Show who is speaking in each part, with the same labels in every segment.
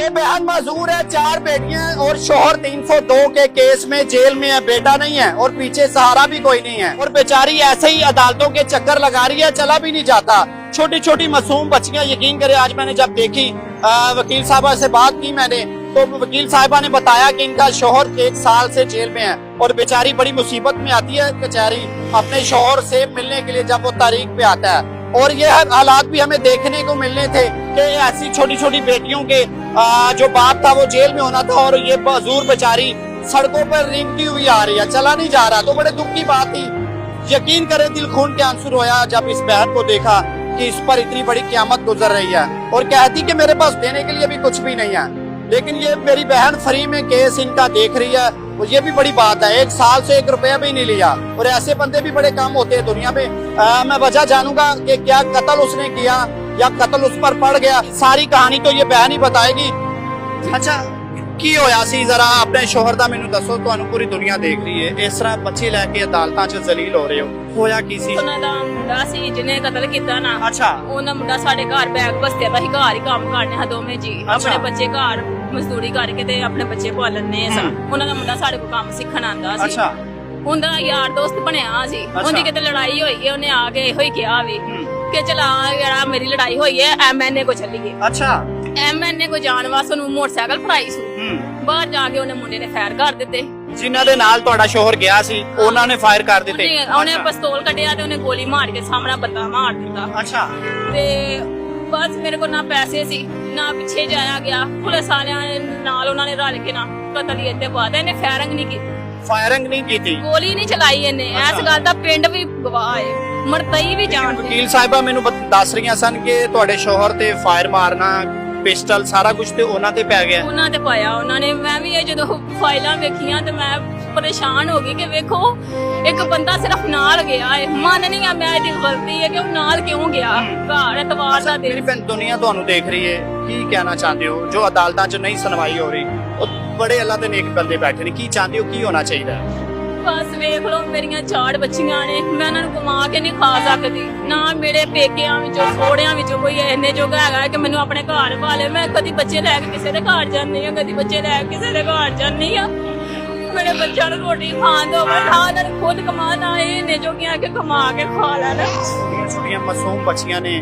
Speaker 1: ये बहन मजदूर है, 4 बेटियां और शोहर 302 के केस में जेल में है, बेटा नहीं है और पीछे सहारा भी कोई नहीं है और बेचारी ऐसे ही अदालतों के चक्कर लगा रही है, चला भी नहीं जाता। छोटी छोटी मासूम बच्चियां, यकीन करें आज मैंने जब देखी वकील साहबा से बात की मैंने, तो वकील साहिबा ने बताया कि इनका शोहर 1 साल से जेल में है और बेचारी बड़ी मुसीबत में आती है बेचारी अपने शोहर से मिलने के लिए जब वो तारीख पे आता है। और ये हालात भी हमें देखने को मिलने थे कि ऐसी छोटी छोटी बेटियों के जो बाप था वो जेल में होना था और ये मजदूर बेचारी सड़कों पर रेंगती हुई आ रही है, चला नहीं जा रहा। तो बड़े दुख की बात थी, यकीन करें दिल खून के आंसू रोया जब इस बहन को देखा कि इस पर इतनी बड़ी क़यामत गुजर रही है और कहती कि मेरे पास देने के लिए भी कुछ भी नहीं है। लेकिन ये मेरी बहन फ्री में केस इनका देख रही है और ये भी बड़ी बात है, 1 साल से 1 रुपया भी नहीं लिया और ऐसे बंदे भी बड़े कम होते हैं दुनिया में। मैं वजह जानूंगा कि क्या कत्ल उसने किया या कत्ल उस पर पड़ गया, सारी कहानी तो ये बहन ही बताएगी। अच्छा की होया सी, जरा अपने शोहर दा मैनू दसो, ਤੁਹਾਨੂੰ पूरी दुनिया देख रही है, इस तरह बच्चे लैके अदालतां च जलील हो रहे हो, ਹੋਇਆ ਕੀ ਸੀ?
Speaker 2: ਉਹਨਾਂ ਦਾ ਮੁੰਡਾ ਸੀ ਜਿਹਨੇ ਕਤਲ ਕੀਤਾ ਨਾ।
Speaker 1: ਅੱਛਾ।
Speaker 2: ਉਹਨਾਂ ਮੁੰਡਾ ਸਾਡੇ ਘਰ ਬੈਗ ਬਸਤਿਆ ਦਾ ਹੀ, ਘਰ ਹੀ ਕੰਮ ਕਰਨੇ ਹਾਂ ਦੋਵੇਂ ਜੀ, ਆਪਣੇ ਬੱਚੇ ਘਰ ਮਜ਼ਦੂਰੀ ਕਰਕੇ ਤੇ ਆਪਣੇ ਬੱਚੇ ਪਾਲਣੇ ਆ। ਉਹਨਾਂ ਦਾ ਮੁੰਡਾ ਸਾਡੇ ਕੋਲ ਕੰਮ ਸਿੱਖਣ ਆਂਦਾ ਸੀ। ਅੱਛਾ। ਉਹਦਾ ਯਾਰ ਦੋਸਤ ਬਣਿਆ ਸੀ, ਉਹਦੀ ਕਿਤੇ ਲੜਾਈ ਹੋਈ ਹੈ, ਉਹਨੇ ਆ ਕੇ ਇਹੋ ਹੀ ਕਿਹਾ ਵੀ ਕਿ ਚਲਾ ਯਾਰ ਮੇਰੀ ਲੜਾਈ ਹੋਈ ਹੈ MNA ਕੋ ਚੱਲੀਏ। ਅੱਛਾ। MNA ਕੋ ਜਾਣ ਵਾਸਤੇ ਉਹਨੂੰ ਮੋਟਰਸਾਈਕਲ ਫੜਾਈ ਸੀ, ਬਾਹਰ ਜਾ ਕੇ ਉਹਨੇ ਮੁੰਡੇ ਨੇ ਫਾਇਰ ਕਰ ਦਿੱਤੇ।
Speaker 1: ਜਿਨ੍ਹਾਂ ਦੇ ਨਾਲ ਤੁਹਾਡਾ ਸ਼ੋਹਰ ਗਿਆ ਸੀ ਉਹਨਾਂ ਨੇ ਫਾਇਰ ਕਰ ਦਿੱਤੇ?
Speaker 2: ਉਹਨੇ ਪਿਸਤੌਲ ਕੱਢਿਆ ਤੇ ਉਹਨੇ ਗੋਲੀ ਮਾਰ ਕੇ ਸਾਹਮਣਾ ਬੰਦਾ ਮਾਰ ਦਿੱਤਾ। ਅੱਛਾ। ਤੇ ਬਸ ਮੇਰੇ ਕੋਲ ਨਾ ਪੈਸੇ ਸੀ ਨਾ ਪਿੱਛੇ ਜਾਇਆ ਗਿਆ, ਪੁਲਿਸ ਵਾਲਿਆਂ ਨਾਲ ਉਹਨਾਂ ਨੇ ਰਲ ਕੇ ਨਾ ਕਤਲ ਹੀ ਇੱਥੇ ਬਾਅਦ ਇਹਨੇ ਫਾਇਰਿੰਗ ਨਹੀਂ ਕੀਤੀ।
Speaker 1: ਫਾਇਰਿੰਗ ਨਹੀਂ ਕੀਤੀ,
Speaker 2: ਗੋਲੀ ਨਹੀਂ ਚਲਾਈ ਇਹਨੇ। ਇਸ ਗੱਲ ਦਾ ਪਿੰਡ ਵੀ ਗਵਾਹ ਹੈ, ਮਰਤਈ ਵੀ ਜਾਣਦੇ।
Speaker 1: ਵਕੀਲ ਸਾਹਿਬਾ ਮੈਨੂੰ ਦੱਸ ਰਹੀਆਂ ਸਨ ਕਿ ਤੁਹਾਡੇ ਸ਼ੋਹਰ ਤੇ ਫਾਇਰ ਮਾਰਨਾ, ਪਿਸਟਲ ਸਾਰਾ ਕੁਝ ਤੇ ਉਹਨਾਂ ਤੇ ਪੈ ਗਿਆ। ਉਹਨਾਂ
Speaker 2: ਤੇ ਪਾਇਆ ਉਹਨਾਂ ਨੇ। ਮੈਂ ਵੀ ਇਹ ਜਦੋਂ ਫਾਈਲਾਂ ਵੇਖੀਆਂ ਤੇ ਮੈਂ ਪਰੇਸ਼ਾਨ ਹੋ ਗਈ ਕਿ ਵੇਖੋ ਇੱਕ ਬੰਦਾ ਸਿਰਫ ਨਾਲ ਗਿਆ ਹੈ, ਮੰਨਨੀ ਆ ਮੈਂ ਇਹਦੀ ਗਲਤੀ ਹੈ ਕਿ ਉਹ ਨਾਲ ਕਿਉਂ ਗਿਆ। ਘਰ ਐਤਵਾਰ ਦਾ ਦਿਨ।
Speaker 1: ਮੇਰੀ ਭੈਣ ਦੁਨੀਆ ਤੁਹਾਨੂੰ ਦੇਖ ਰਹੀ ਹੈ, ਕੀ ਕਹਿਣਾ ਚਾਹੁੰਦੇ ਹੋ? ਜੋ ਅਦਾਲਤਾਂ 'ਚ ਨਹੀਂ ਸੁਣਵਾਈ ਹੋ ਰਹੀ, ਉਹ ਬੜੇ ਅੱਲਾ ਦੇ ਨੇਕ ਬੰਦੇ ਬੈਠੇ ਨੇ, ਕੀ ਚਾਹੁੰਦੇ ਹੋ ਕੀ ਹੋਣਾ ਚਾਹੀਦਾ?
Speaker 2: ਬਸ ਵੇਖ ਲਓ ਮੇਰੀਆਂ 4 ਬੱਚੀਆਂ ਨੇ, ਮੈਂ ਇਹਨਾਂ ਨੂੰ ਕਮਾ ਕੇ ਨਹੀਂ ਖਾ ਸਕਦੀ, ਨਾ ਮੇਰੇ ਪੇਕਿਆਂ ਵਿੱਚੋਂ ਸੋਹਰਿਆਂ ਵਿੱਚੋਂ ਕੋਈ ਇੰਨੇ ਜੋਗਾ ਹੈਗਾ ਕਿ ਮੈਨੂੰ ਆਪਣੇ ਘਰ ਵਾਲੇ। ਮੈਂ ਕਦੀ ਬੱਚੇ ਲੈ ਕੇ ਕਿਸੇ ਦੇ ਘਰ ਜਾਂਦੀ ਆ, ਕਦੀ ਬੱਚੇ ਲੈ ਕੇ ਕਿਸੇ ਦੇ ਘਰ ਜਾਂਦੀ ਆ। ਮੇਰੇ ਬੱਚਿਆਂ ਨੂੰ ਰੋਟੀ ਖਾਣ ਦੋ, ਮੈਂ ਨਾ ਇਹਨਾਂ ਨੂੰ ਖੁਦ ਕਮਾ, ਨਾ ਇਹਨੇ ਜੋਗੀਆਂ ਕਿ ਕਮਾ ਕੇ ਖਾ ਲੈਣਾ।
Speaker 1: ਛੋਟੀਆਂ ਮਾਸੂਮ ਬੱਚੀਆਂ ਨੇ,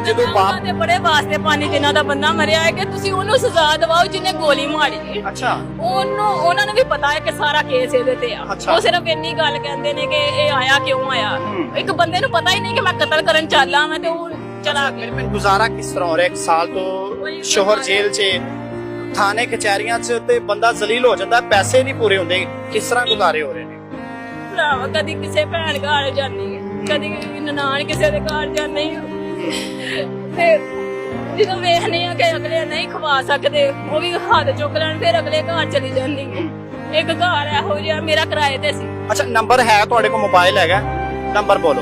Speaker 2: ਜਦੋਂ ਬਾਪ ਦੇ ਬੜੇ ਵਾਸਤੇ ਪਾਣੀ ਜਿਨ੍ਹਾਂ ਦਾ ਬੰਦਾ ਮਰਿਆ ਹੈ ਕਿ ਤੁਸੀਂ ਉਹਨੂੰ ਸਜ਼ਾ ਦਿਵਾਓ ਜਿਹਨੇ ਗੋਲੀ ਮਾਰੀ ਹੈ। ਅੱਛਾ। ਉਹਨਾਂ ਨੂੰ ਵੀ ਪਤਾ ਹੈ ਕਿ ਸਾਰਾ ਕੇਸ ਇਹਦੇ ਤੇ ਆ, ਉਹ ਸਿਰਫ ਇੰਨੀ ਗੱਲ ਕਹਿੰਦੇ ਨੇ ਕਿ ਇਹ ਆਇਆ ਕਿਉਂ ਆਇਆ। ਇੱਕ ਬੰਦੇ ਨੂੰ ਪਤਾ ਹੀ ਨਹੀਂ ਕਿ ਮੈਂ ਕਤਲ ਕਰਨ ਚੱਲਾ ਮੈਂ ਤੇ ਉਹ ਚਲਾ ਗਿਆ। ਮੇਰੇ ਗੁਜ਼ਾਰਾ ਕਿਸ ਤਰ੍ਹਾਂ ਹੋ ਰਿਹਾ? 1 ਸਾਲ ਤੋਂ ਸ਼ੋਹਰ ਜੇਲ੍ਹ 'ਚ, ਥਾਣੇ ਕਚਹਿਰੀਆਂ 'ਚ ਤੇ ਬੰਦਾ ਜ਼ਲੀਲ ਹੋ ਜਾਂਦਾ, ਪੈਸੇ ਨਹੀਂ ਪੂਰੇ ਹੁੰਦੇ, ਕਿਸ ਤਰ੍ਹਾਂ ਗੁਜ਼ਾਰੇ ਹੋ ਰਹੇ ਨੇ? ਭਰਾਵਾ ਕਦੀ ਕਿਸੇ ਭੈਣ ਘਰ ਜਾਂਦੀ ਹੈ, ਕਦੀ ਨਨਾਣ ਕਿਸੇ ਦੇ ਘਰ ਜਾਂਦੀ ਹੈ, ਤੇ ਜਦੋਂ ਵੇਖਨੇ ਆ ਕਿ ਅਗਲੇ ਨਹੀਂ ਖਵਾ ਸਕਦੇ ਉਹ ਵੀ ਹੱਥ ਚੁੱਕ ਲੈਣ, ਫਿਰ ਅਗਲੇ ਘਰ ਚਲੀ ਜਾਂਦੀ ਹੈ। ਇੱਕ ਘਰ ਇਹੋ ਜਿਹਾ ਮੇਰਾ ਕਿਰਾਏ ਤੇ ਸੀ। ਅੱਛਾ, ਨੰਬਰ ਹੈ ਤੁਹਾਡੇ ਕੋਲ? ਮੋਬਾਈਲ ਹੈਗਾ? ਨੰਬਰ ਬੋਲੋ।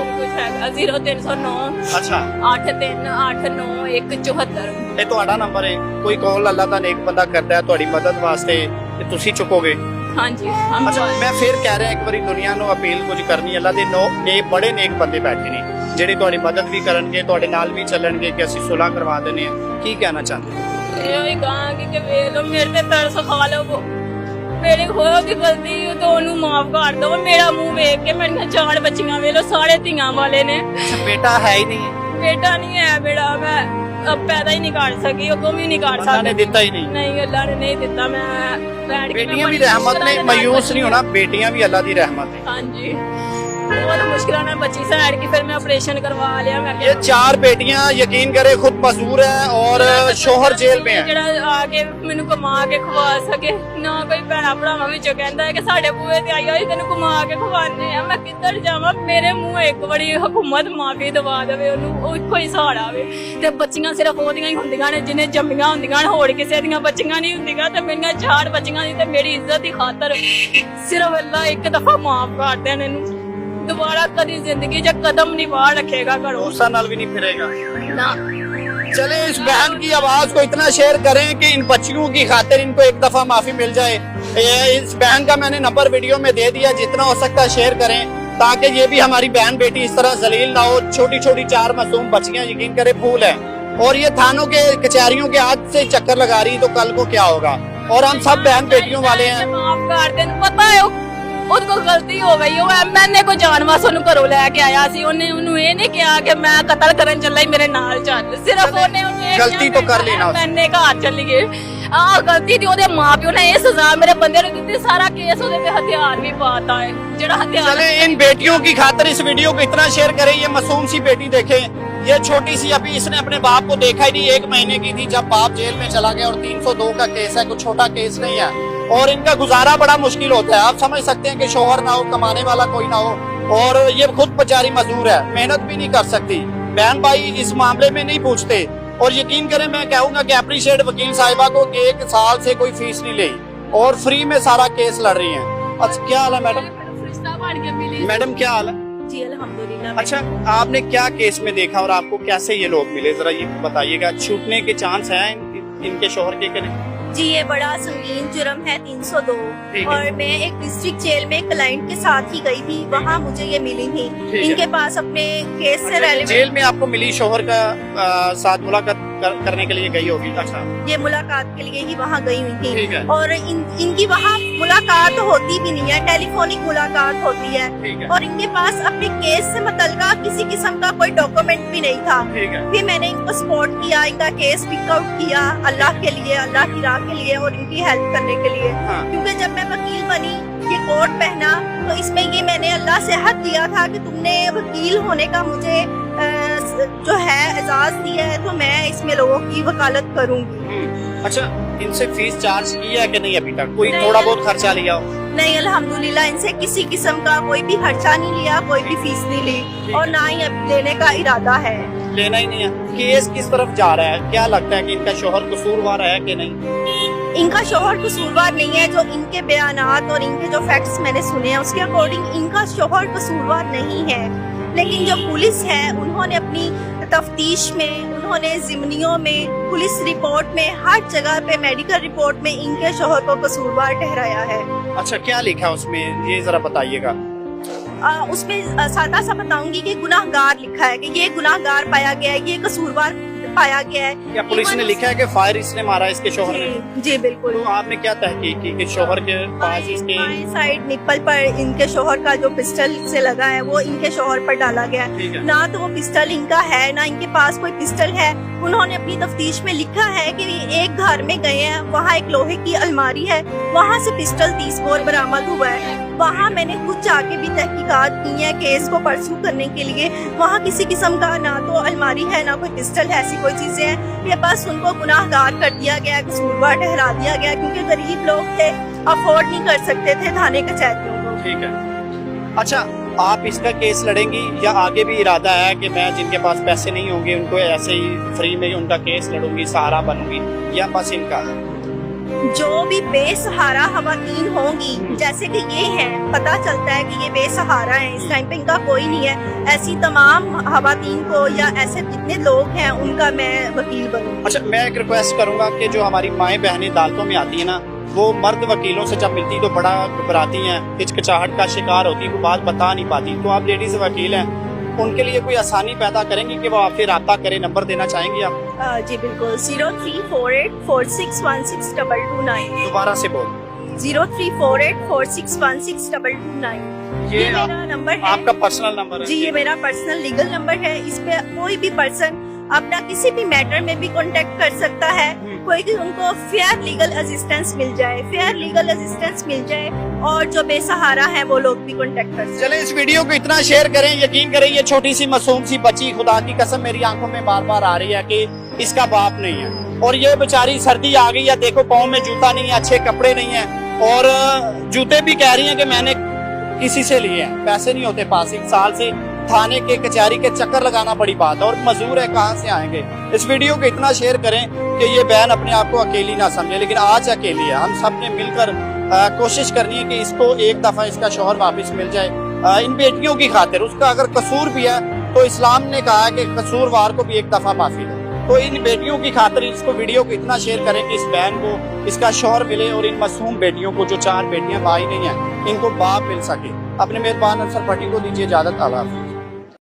Speaker 2: 0309 ਅੱਛਾ 83899174। ਇਹ ਤੁਹਾਡਾ ਨੰਬਰ ਹੈ? ਕੋਈ ਕਾਲ ਅੱਲਾ ਦਾ ਨੇਕ ਬੰਦਾ ਕਰਦਾ ਹੈ ਤੁਹਾਡੀ ਮਦਦ ਵਾਸਤੇ ਤੇ ਤੁਸੀਂ ਚੁੱਕੋਗੇ? ਹਾਂਜੀ। ਅੱਛਾ, ਮੈਂ ਫਿਰ ਕਹਿ ਰਿਹਾ ਇੱਕ ਵਾਰੀ ਦੁਨੀਆ ਨੂੰ ਅਪੀਲ ਕੁਝ ਕਰਨੀ, ਅੱਲਾ ਦੇ ਇਹ ਬੜੇ ਨੇਕ ਬੰਦੇ ਬੈਠੇ ਨੇ ਜਿਹੜੇ ਤੁਹਾਡੀ ਮਦਦ ਵੀ ਕਰਨਗੇ, ਤੁਹਾਡੇ ਨਾਲ ਵੀ ਚੱਲਣਗੇ ਕਿ ਅਸੀਂ ਸੁਲ੍ਹਾ ਕਰਵਾ ਦਿੰਦੇ ਹਾਂ। ਕੀ ਕਹਿਣਾ ਚਾਹੁੰਦੇ? ਇਹੋ ਹੀ ਕਹਾਂਗੀ ਕਿ ਵੇਖ ਲਓ ਮੇਰੇ ਤੇ ਤਰਸ ਖਾ ਲਓ, ਮੇਰੀ ਹੋਇਆ ਦੀ ਗਲਤੀ ਤੇ ਉਹਨੂੰ ਮਾਫ ਕਰ ਦਿਓ। ਮੇਰਾ ਮੂੰਹ ਵੇਖ ਕੇ ਮੇਰੀਆਂ 4 ਬੱਚੀਆਂ ਵੇਖ ਲਓ, ਸਾਰੇ ਧੀਆਂ ਵਾਲੇ ਨੇ। ਬੇਟਾ ਹੈ ਹੀ ਨਹੀਂ? ਬੇਟਾ ਨਹੀਂ ਹੈ ਮੇਰਾ, ਮੈਂ ਪੈਦਾ ਹੀ ਨਹੀਂ ਕਰ ਸਕੀ, ਉਹ ਵੀ ਨਹੀਂ ਕਰ ਸਕਦੀ। ਦਿੱਤਾ ਹੀ ਨਹੀਂ? ਨਹੀਂ, ਅੱਲਾ ਨੇ ਨਹੀਂ ਦਿੱਤਾ। ਮੈਂ ਬੇਟੀਆਂ ਵੀ ਰਹਿਮਤ ਨੇ, ਮਾਯੂਸ ਨਹੀਂ ਹੋਣਾ, ਬੇਟੀਆਂ ਵੀ ਅੱਲਾ ਦੀ ਰਹਿਮਤ ਹੈ। ਹਾਂਜੀ, बहुत मुश्किल में बच्ची साइड की, फिर मैं ऑपरेशन करवा लिया। मैं ये 4 बेटियां यकीन करे खुद मजदूर है और शोहर जेल में है, ਜਿਹੜਾ ਆ ਕੇ ਮੈਨੂੰ ਕਮਾ ਕੇ ਖਵਾ ਸਕੇ ਨਾ। ਕੋਈ ਭੈਣਾ ਭਰਾਵਾਂ ਵਿੱਚੋਂ ਕਹਿੰਦਾ ਹੈ ਕਿ ਸਾਡੇ ਬੂਹੇ ਤੇ ਆਈ ਹੋਈ ਤੈਨੂੰ ਕਮਾ ਕੇ ਖਵਾਉਂਦੇ ਆ, ਮੈਂ ਕਿੱਧਰ ਜਾਵਾਂ? ਮੇਰੇ ਮੂੰਹ ਇੱਕ ਵਾਰੀ ਹਕੂਮਤ ਮਾਫੀ ਦਵਾ ਦੇਵੇ, ਉਹਨੂੰ ਉਹ ਇੱਕੋ ਹੀ ਸਹਾਰਾ ਆਵੇ। ਤੇ ਬੱਚੀਆਂ ਸਿਰਫ ਉਹਦੀਆਂ ਹੀ ਹੁੰਦੀਆਂ ਨੇ ਜਿਹਨੇ ਜੰਮੀਆਂ ਹੁੰਦੀਆਂ, ਹੋਰ ਕਿਸੇ ਦੀਆਂ ਬੱਚੀਆਂ ਨਹੀਂ ਹੁੰਦੀਆਂ। ਤੇ ਮੇਰੀਆਂ 4 ਬੱਚੀਆਂ ਦੀ ਤੇ ਮੇਰੀ ਇੱਜ਼ਤ ਦੀ ਖਾਤਰ ਸਿਰਫ ਅੱਲਾ ਇੱਕ ਦਫਾ ਮਾਫ ਕਰ ਦੇਣ ਇਹਨੂੰ। दोबारा कभी जिंदगी जब कदम नहीं बाहर रखेगा, गुस्सा नाल भी नहीं फिरेगा ना। चले इस बहन की आवाज को इतना शेयर करें कि इन बच्चियों की खातिर इनको एक दफा माफी मिल जाए। इस बहन का मैंने नंबर वीडियो में दे दिया, जितना हो सकता है शेयर करें ताकि ये भी हमारी बहन बेटी इस तरह जलील ना हो। छोटी छोटी 4 मासूम बच्चियां, यकीन करें फूल है,
Speaker 1: और ये थानों के कचहरियों के आज से चक्कर लगा रही तो कल को क्या होगा। और हम सब बहन बेटियों वाले हैं।
Speaker 3: माफ कर देन, पता है ਉਹਦੇ ਗਲਤੀ ਹੋ ਗਈ, ਉਹ ਐਮਐਨਏ ਕੋ ਜਾਨਵਾ ਸਾਨੂੰ ਘਰੋਂ ਲੈ ਕੇ ਆਇਆ ਸੀ, ਉਹਨੂੰ ਇਹ ਨਹੀਂ ਕਿਹਾ ਕਿ ਮੈਂ ਕਤਲ ਕਰਨ ਚੱਲਾ ਹੀ ਮੇਰੇ ਨਾਲ ਚੱਲ, ਸਿਰਫ ਉਹਨੇ
Speaker 1: ਗਲਤੀ तो कर ली ना उसने।
Speaker 3: ਐਮਐਨਏ ਘਰ ਚੱਲੀਏ, ਆਹ ਗਲਤੀ ਦੀ ਉਹਦੇ ਮਾਪਿਓ ਨੇ ਇਹ ਸਜ਼ਾ ਮੇਰੇ ਬੰਦੇ ਨੂੰ ਦਿੱਤੀ, ਸਾਰਾ ਕੇਸ ਉਹਦੇ ਤੇ ਹਥਿਆਰ ਵੀ ਪਾਤਾ है, ਜਿਹੜਾ ਹਥਿਆਰ।
Speaker 1: चले इन बेटियों की खातिर इस वीडियो को इतना शेयर करें। ये मासूम सी बेटी देखें, ये छोटी सी, अभी इसने अपने बाप को देखा ही नहीं, 1 महीने की थी जब बाप जेल में चला गया, और 302 का केस है, कोई छोटा केस नहीं है, और इनका गुजारा बड़ा मुश्किल होता है। आप समझ सकते हैं कि शोहर ना हो, कमाने वाला कोई ना हो, और ये खुद बेचारी मजदूर है, मेहनत भी नहीं कर सकती। बहन भाई इस मामले में नहीं पूछते, और यकीन करें मैं कहूंगा कि अप्रिशिएट वकील साहिबा को कि 1 साल से कोई फीस नहीं ली और फ्री में सारा केस लड़ रही हैं। अच्छा क्या हाल है मैडम? मैडम क्या हाल है?
Speaker 3: जी अल्हम्दुलिल्लाह।
Speaker 1: अच्छा आपने क्या केस में देखा और आपको कैसे ये लोग मिले, जरा ये बताइएगा। छूटने के चांस हैं इनके शोहर के करीब?
Speaker 4: जी ये बड़ा संगीन जुर्म है 302,
Speaker 1: ठीक है।
Speaker 4: और मैं एक डिस्ट्रिक्ट जेल में क्लाइंट के साथ ही गई थी, वहाँ मुझे ये मिली थी।
Speaker 1: है।
Speaker 4: इनके पास अपने केस से रेलेवेंट,
Speaker 1: जेल में आपको मिली, शोहर का साथ मुलाकात करने के लिए गई होगी। अच्छा
Speaker 4: ये मुलाकात के लिए ही वहाँ गई हुई
Speaker 1: ठीक
Speaker 4: थी,
Speaker 1: है।
Speaker 4: और इनकी वहाँ मुलाकात होती भी नहीं है, टेलीफोनिक मुलाकात होती है,
Speaker 1: ठीक है
Speaker 4: और इनके पास अपने केस से मुतल्लिका किसी किस्म का कोई डॉक्यूमेंट भी नहीं था।
Speaker 1: ठीक है
Speaker 4: फिर मैंने इनको सपोर्ट किया, इनका केस पिक आउट किया अल्लाह के लिए, अल्लाह की राह के लिए और इनकी हेल्प करने के लिए।
Speaker 1: हाँ।
Speaker 4: क्योंकि जब मैं वकील बनी, ये कोट पहना, तो इसमें ये मैंने अल्लाह से हद दिया था कि तुमने वकील होने का मुझे जो है एजाज दिया है, तो मैं इसमें लोगों की वकालत करूंगी।
Speaker 1: अच्छा इनसे फीस चार्ज किया है कि नहीं अभी तक? कोई
Speaker 4: नहीं।
Speaker 1: थोड़ा बहुत खर्चा लिया हो?
Speaker 4: नहीं अल्हम्दुलिल्लाह इनसे किसी किस्म का कोई भी खर्चा नहीं लिया, कोई भी फीस नहीं ली, और ना ही अब लेने का इरादा है।
Speaker 1: लेना ही नहीं है। केस किस तरफ जा रहा है? क्या लगता है कि इनका शोहर कसूरवार है कि नहीं?
Speaker 4: इनका शोहर कसूरवार नहीं है, जो इनके बयानात और इनके जो फैक्ट्स मैंने सुने हैं उसके अकॉर्डिंग इनका शोहर कसूरवार नहीं है। लेकिन जो पुलिस है उन्होंने अपनी तफ्तीश में, उन्होंने ज़िमनियों में, पुलिस रिपोर्ट में, हर जगह पे मेडिकल रिपोर्ट में इनके शोहर को कसूरवार ठहराया है।
Speaker 1: अच्छा क्या लिखा उसमें, ये जरा बताइएगा।
Speaker 4: उसमें सादा सा बताऊंगी कि गुनाहगार लिखा है, कि ये गुनाहगार पाया गया है, ये कसूरवार पाया गया है।
Speaker 1: क्या पुलिस ने लिखा है कि फायर इसने मारा इसके शोहर ने?
Speaker 4: जी बिल्कुल।
Speaker 1: तो आपने क्या तहकीक की कि शोहर के पास इसके
Speaker 4: बाएं साइड निप्पल पर इनके शोहर का जो पिस्टल से लगा है वो इनके शोहर पर डाला गया
Speaker 1: ठीक है।
Speaker 4: है। ना तो वो पिस्टल इनका है, ना इनके पास कोई पिस्टल है। उन्होंने अपनी तफ्तीश में लिखा है कि एक घर में गए हैं, वहाँ एक लोहे की अलमारी है, वहाँ से पिस्टल 30 बोर बरामद हुआ है। वहाँ मैंने खुद जाके भी तहकीकात की है केस को परसू करने के लिए। वहाँ किसी किस्म का ना तो अलमारी है, ना कोई पिस्टल है, ऐसी कोई चीजें हैं। ये बस उनको गुनाहगार कर दिया गया, कसूरवार ठहरा दिया गया, क्योंकि गरीब लोग थे, अफोर्ड नहीं कर सकते थे थाने कचहरियों को।
Speaker 1: ठीक है। अच्छा आप इसका केस लड़ेंगी या आगे भी इरादा है कि मैं जिनके पास पैसे नहीं होंगे उनको ऐसे ही फ्री में उनका केस लड़ूंगी, सहारा बनूंगी, या बस इनका?
Speaker 4: जो भी बेसहारा खवातीन होंगी, जैसे कि ये हैं, पता चलता है कि ये बेसहारा हैं, इस टाइम पे इनका कोई नहीं है, ऐसी तमाम खवातीन को या ऐसे जितने लोग हैं उनका मैं वकील बनूंगी।
Speaker 1: अच्छा मैं एक रिक्वेस्ट करूंगा कि जो हमारी माएँ बहनें अदालतों में आती है ना, वो मर्द वकीलों से जब मिलती तो बड़ा घबराती हैं, हिचकिचाहट का शिकार होती, वो बात बता नहीं पाती। तो आप लेडीज वकील हैं, उनके लिए कोई आसानी पैदा करेंगी कि वो आपसे रब्ता करें? नंबर देना चाहेंगी आप?
Speaker 4: जी बिल्कुल, 034846162229।
Speaker 1: दोबारा से बोल।
Speaker 4: 034846162229 ये मेरा नंबर है।
Speaker 1: आपका पर्सनल नंबर है?
Speaker 4: जी ये मेरा पर्सनल लीगल नंबर है। इस पे कोई भी पर्सन अपना किसी भी मैटर में भी कांटेक्ट कर सकता है, कोई भी उनको फेयर लीगल असिस्टेंस मिल जाए, फेयर लीगल असिस्टेंस मिल जाए, और जो बेसहारा है वो लोग भी कांटेक्ट कर सकते हैं।
Speaker 1: चले इस वीडियो को इतना शेयर करें, यकीन करें ये छोटी सी मासूम सी बच्ची, खुदा की कसम मेरी आंखों में बार बार आ रही है कि इसका बाप नहीं है, और ये बेचारी सर्दी आ गई है, देखो पाँव में जूता नहीं है, अच्छे कपड़े नहीं है, और जूते भी कह रही हैं कि मैंने किसी से लिए हैं, पैसे नहीं होते पास। 1 साल से थाने के कचहरी के चक्कर लगाना बड़ी बात है, और मजदूर है, कहाँ से आएंगे। इस वीडियो को इतना शेयर करें कि ये बहन अपने आप को अकेली ना समझे, लेकिन आज अकेली है। हम सब ने मिलकर कोशिश करनी है कि इसको एक दफा इसका शौहर वापस मिल जाए, इन बेटियों की खातिर। उसका अगर कसूर भी है तो इस्लाम ने कहा है कि कसूरवार को भी एक दफा माफी दो। तो इन बेटियों की खातिर इसको वीडियो को इतना शेयर करें कि इस बहन को इसका शौहर मिले, और इन मासूम बेटियों को, जो 4 बेटियां भाई नहीं है, इनको बाप मिल सके। अपने मेहरबान अफसर भट्टी को दीजिए इजाजत। आला।